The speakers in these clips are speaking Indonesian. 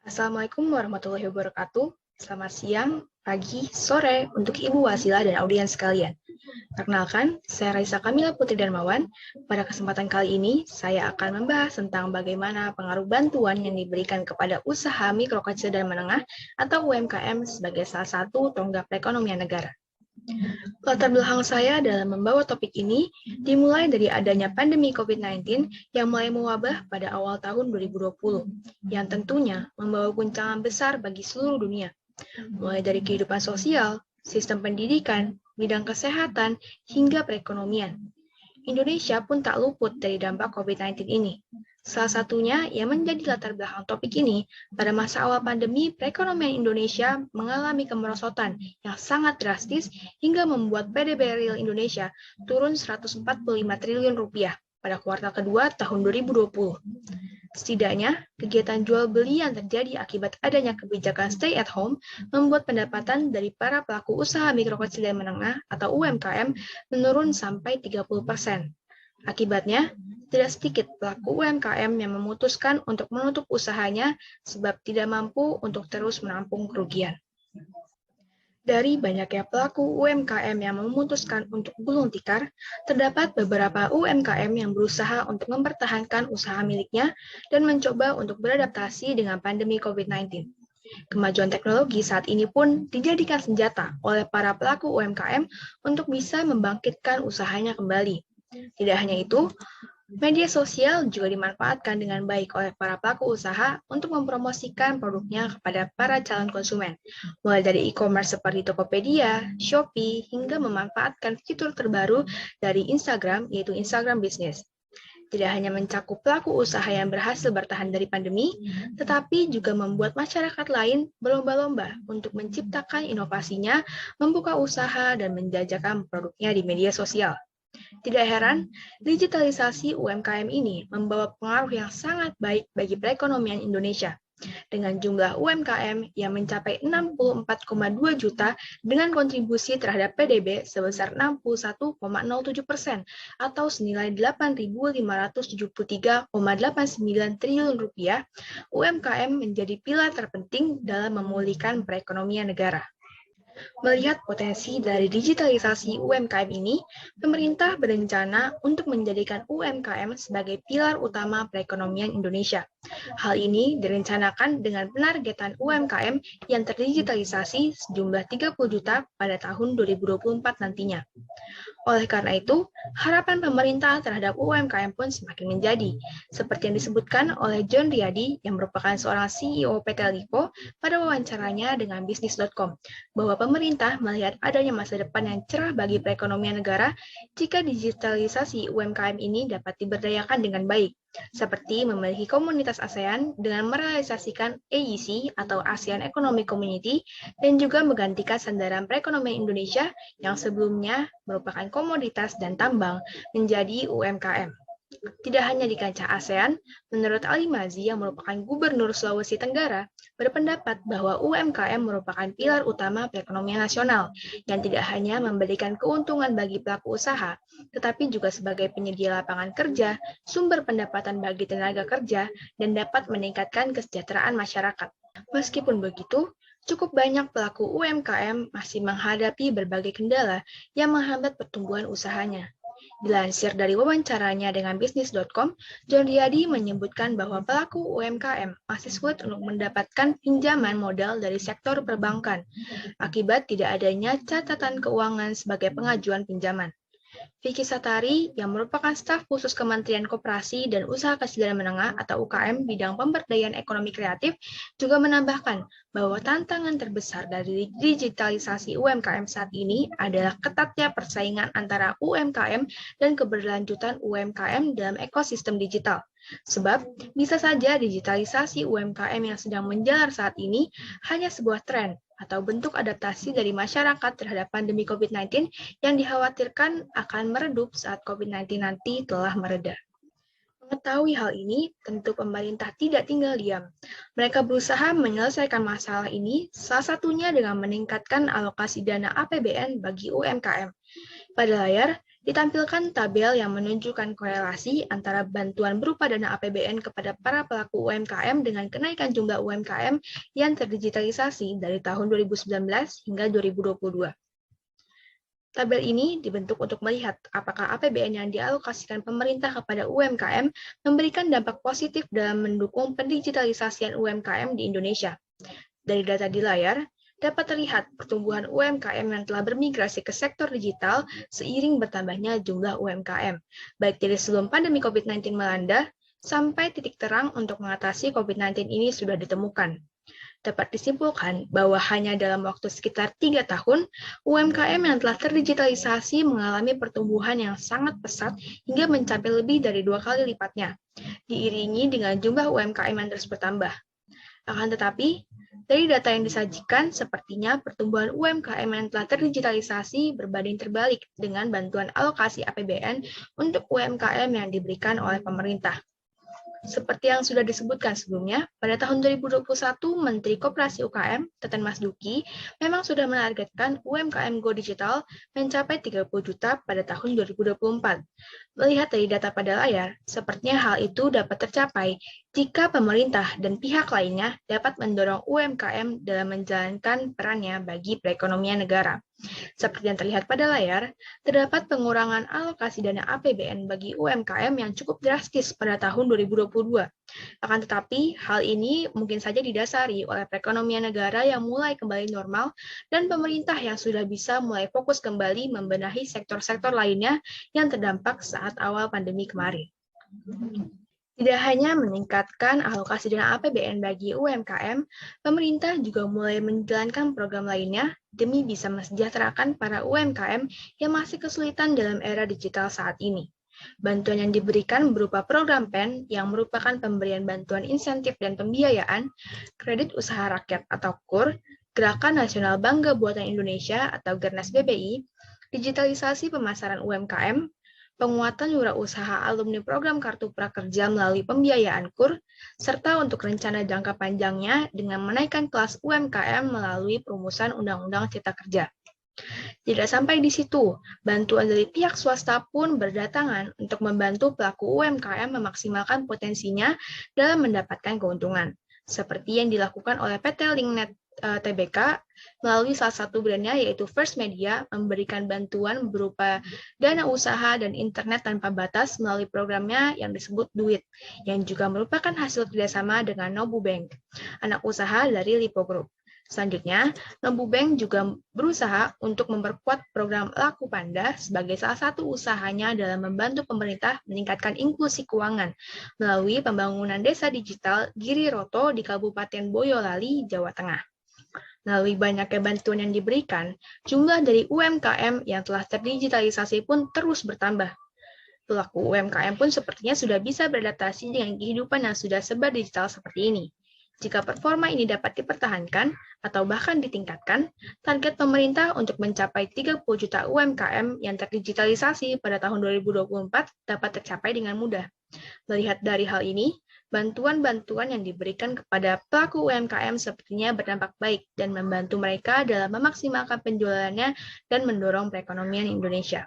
Assalamualaikum warahmatullahi wabarakatuh. Selamat siang, pagi, sore untuk Ibu Wasila dan audiens sekalian. Perkenalkan, saya Raisa Kamila Putri Darmawan. Pada kesempatan kali ini, saya akan membahas tentang bagaimana pengaruh bantuan yang diberikan kepada usaha mikro kecil dan menengah atau UMKM sebagai salah satu tonggak perekonomian negara. Latar belakang saya dalam membawa topik ini dimulai dari adanya pandemi COVID-19 yang mulai mewabah pada awal tahun 2020, yang tentunya membawa guncangan besar bagi seluruh dunia, mulai dari kehidupan sosial, sistem pendidikan, bidang kesehatan, hingga perekonomian. Indonesia pun tak luput dari dampak COVID-19 ini. Salah satunya yang menjadi latar belakang topik ini, pada masa awal pandemi, perekonomian Indonesia mengalami kemerosotan yang sangat drastis hingga membuat PDB real Indonesia turun 145 triliun rupiah pada kuartal kedua tahun 2020. Setidaknya, kegiatan jual beli yang terjadi akibat adanya kebijakan stay at home membuat pendapatan dari para pelaku usaha mikro kecil dan menengah atau UMKM menurun sampai 30%. Akibatnya, tidak sedikit pelaku UMKM yang memutuskan untuk menutup usahanya sebab tidak mampu untuk terus menampung kerugian. Dari banyaknya pelaku UMKM yang memutuskan untuk gulung tikar, terdapat beberapa UMKM yang berusaha untuk mempertahankan usaha miliknya dan mencoba untuk beradaptasi dengan pandemi COVID-19. Kemajuan teknologi saat ini pun dijadikan senjata oleh para pelaku UMKM untuk bisa membangkitkan usahanya kembali. Tidak hanya itu, media sosial juga dimanfaatkan dengan baik oleh para pelaku usaha untuk mempromosikan produknya kepada para calon konsumen, mulai dari e-commerce seperti Tokopedia, Shopee, hingga memanfaatkan fitur terbaru dari Instagram, yaitu Instagram Business. Tidak hanya mencakup pelaku usaha yang berhasil bertahan dari pandemi, tetapi juga membuat masyarakat lain berlomba-lomba untuk menciptakan inovasinya, membuka usaha, dan menjajakan produknya di media sosial. Tidak heran, digitalisasi UMKM ini membawa pengaruh yang sangat baik bagi perekonomian Indonesia. Dengan jumlah UMKM yang mencapai 64,2 juta dengan kontribusi terhadap PDB sebesar 61,07% atau senilai 8.573,89 triliun rupiah, UMKM menjadi pilar terpenting dalam memulihkan perekonomian negara. Melihat potensi dari digitalisasi UMKM ini, pemerintah berencana untuk menjadikan UMKM sebagai pilar utama perekonomian Indonesia. Hal ini direncanakan dengan penargetan UMKM yang terdigitalisasi sejumlah 30 juta pada tahun 2024 nantinya. Oleh karena itu, harapan pemerintah terhadap UMKM pun semakin menjadi, seperti yang disebutkan oleh John Riyadi yang merupakan seorang CEO PT Lipo pada wawancaranya dengan bisnis.com, bahwa pemerintah melihat adanya masa depan yang cerah bagi perekonomian negara jika digitalisasi UMKM ini dapat diberdayakan dengan baik, seperti memiliki komunitas ASEAN dengan merealisasikan AEC atau ASEAN Economic Community dan juga menggantikan sandaran perekonomian Indonesia yang sebelumnya merupakan komoditas dan tambang menjadi UMKM. Tidak hanya di kancah ASEAN, menurut Ali Mazi yang merupakan Gubernur Sulawesi Tenggara, berpendapat bahwa UMKM merupakan pilar utama perekonomian nasional yang tidak hanya memberikan keuntungan bagi pelaku usaha, tetapi juga sebagai penyedia lapangan kerja, sumber pendapatan bagi tenaga kerja, dan dapat meningkatkan kesejahteraan masyarakat. Meskipun begitu, cukup banyak pelaku UMKM masih menghadapi berbagai kendala yang menghambat pertumbuhan usahanya. Dilansir dari wawancaranya dengan bisnis.com, John Riyadi menyebutkan bahwa pelaku UMKM masih sulit untuk mendapatkan pinjaman modal dari sektor perbankan akibat tidak adanya catatan keuangan sebagai pengajuan pinjaman. Vicky Satari, yang merupakan staf khusus Kementerian Koperasi dan Usaha Kecil dan Menengah atau UKM bidang pemberdayaan ekonomi kreatif, juga menambahkan bahwa tantangan terbesar dari digitalisasi UMKM saat ini adalah ketatnya persaingan antara UMKM dan keberlanjutan UMKM dalam ekosistem digital. Sebab, bisa saja digitalisasi UMKM yang sedang menjalar saat ini hanya sebuah tren atau bentuk adaptasi dari masyarakat terhadap pandemi COVID-19 yang dikhawatirkan akan meredup saat COVID-19 nanti telah mereda. Mengetahui hal ini, tentu pemerintah tidak tinggal diam. Mereka berusaha menyelesaikan masalah ini, salah satunya dengan meningkatkan alokasi dana APBN bagi UMKM. Pada layar, Ditampilkan tabel yang menunjukkan korelasi antara bantuan berupa dana APBN kepada para pelaku UMKM dengan kenaikan jumlah UMKM yang terdigitalisasi dari tahun 2019 hingga 2022. Tabel ini dibentuk untuk melihat apakah APBN yang dialokasikan pemerintah kepada UMKM memberikan dampak positif dalam mendukung pendigitalisasian UMKM di Indonesia. Dari data di layar, dapat terlihat pertumbuhan UMKM yang telah bermigrasi ke sektor digital seiring bertambahnya jumlah UMKM, baik dari sebelum pandemi COVID-19 melanda sampai titik terang untuk mengatasi COVID-19 ini sudah ditemukan. Dapat disimpulkan bahwa hanya dalam waktu sekitar 3 tahun, UMKM yang telah terdigitalisasi mengalami pertumbuhan yang sangat pesat hingga mencapai lebih dari 2 kali lipatnya, diiringi dengan jumlah UMKM yang terus bertambah. Akan tetapi, dari data yang disajikan, sepertinya pertumbuhan UMKM yang telah terdigitalisasi berbanding terbalik dengan bantuan alokasi APBN untuk UMKM yang diberikan oleh pemerintah. Seperti yang sudah disebutkan sebelumnya, pada tahun 2021, Menteri Koperasi UKM, Teten Mas Duki, memang sudah menargetkan UMKM Go Digital mencapai 30 juta pada tahun 2024. Melihat dari data pada layar, sepertinya hal itu dapat tercapai jika pemerintah dan pihak lainnya dapat mendorong UMKM dalam menjalankan perannya bagi perekonomian negara. Seperti yang terlihat pada layar, terdapat pengurangan alokasi dana APBN bagi UMKM yang cukup drastis pada tahun 2022. Akan tetapi, hal ini mungkin saja didasari oleh perekonomian negara yang mulai kembali normal dan pemerintah yang sudah bisa mulai fokus kembali membenahi sektor-sektor lainnya yang terdampak saat awal pandemi kemarin. Tidak hanya meningkatkan alokasi dana APBN bagi UMKM, pemerintah juga mulai menjalankan program lainnya demi bisa mesejahterakan para UMKM yang masih kesulitan dalam era digital saat ini. Bantuan yang diberikan berupa program PEN yang merupakan pemberian bantuan insentif dan pembiayaan, kredit usaha rakyat atau KUR, Gerakan Nasional Bangga Buatan Indonesia atau Gernas BBI, digitalisasi pemasaran UMKM, penguatan wirausaha alumni program Kartu Prakerja melalui pembiayaan KUR, serta untuk rencana jangka panjangnya dengan menaikkan kelas UMKM melalui perumusan Undang-Undang Cipta Kerja. Tidak sampai di situ, bantuan dari pihak swasta pun berdatangan untuk membantu pelaku UMKM memaksimalkan potensinya dalam mendapatkan keuntungan, seperti yang dilakukan oleh PT Linknet TBK melalui salah satu brandnya yaitu First Media memberikan bantuan berupa dana usaha dan internet tanpa batas melalui programnya yang disebut Duit, yang juga merupakan hasil kerjasama dengan Nobu Bank, anak usaha dari Lipo Group. Selanjutnya, Nobu Bank juga berusaha untuk memperkuat program Laku Panda sebagai salah satu usahanya dalam membantu pemerintah meningkatkan inklusi keuangan melalui pembangunan desa digital Giri Roto di Kabupaten Boyolali, Jawa Tengah. Melalui banyaknya bantuan yang diberikan, jumlah dari UMKM yang telah terdigitalisasi pun terus bertambah. Pelaku UMKM pun sepertinya sudah bisa beradaptasi dengan kehidupan yang sudah serba digital seperti ini. Jika performa ini dapat dipertahankan atau bahkan ditingkatkan, target pemerintah untuk mencapai 30 juta UMKM yang terdigitalisasi pada tahun 2024 dapat tercapai dengan mudah. Melihat dari hal ini, bantuan-bantuan yang diberikan kepada pelaku UMKM sepertinya berdampak baik dan membantu mereka dalam memaksimalkan penjualannya dan mendorong perekonomian Indonesia.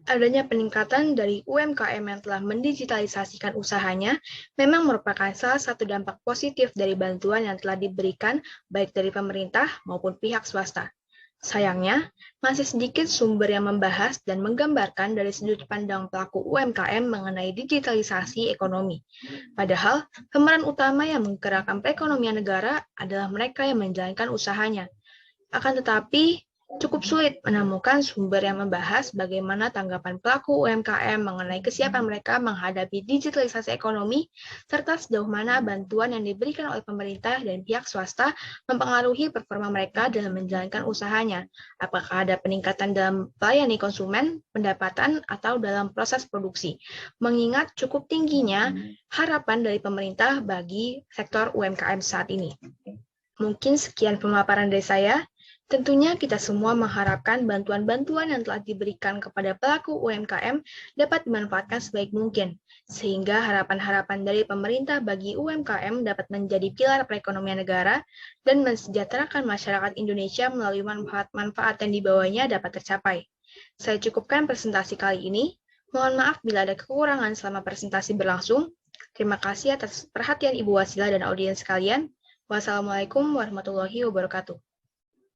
Adanya peningkatan dari UMKM yang telah mendigitalisasikan usahanya memang merupakan salah satu dampak positif dari bantuan yang telah diberikan baik dari pemerintah maupun pihak swasta. Sayangnya, masih sedikit sumber yang membahas dan menggambarkan dari sudut pandang pelaku UMKM mengenai digitalisasi ekonomi. Padahal, pemeran utama yang menggerakkan perekonomian negara adalah mereka yang menjalankan usahanya. Akan tetapi, cukup sulit menemukan sumber yang membahas bagaimana tanggapan pelaku UMKM mengenai kesiapan mereka menghadapi digitalisasi ekonomi, serta sejauh mana bantuan yang diberikan oleh pemerintah dan pihak swasta mempengaruhi performa mereka dalam menjalankan usahanya. Apakah ada peningkatan dalam melayani konsumen, pendapatan, atau dalam proses produksi. Mengingat cukup tingginya harapan dari pemerintah bagi sektor UMKM saat ini. Mungkin sekian pemaparan dari saya. Tentunya kita semua mengharapkan bantuan-bantuan yang telah diberikan kepada pelaku UMKM dapat dimanfaatkan sebaik mungkin, sehingga harapan-harapan dari pemerintah bagi UMKM dapat menjadi pilar perekonomian negara dan mensejahterakan masyarakat Indonesia melalui manfaat-manfaat yang dibawanya dapat tercapai. Saya cukupkan presentasi kali ini. Mohon maaf bila ada kekurangan selama presentasi berlangsung. Terima kasih atas perhatian Ibu Wasila dan audiens sekalian. Wassalamualaikum warahmatullahi wabarakatuh.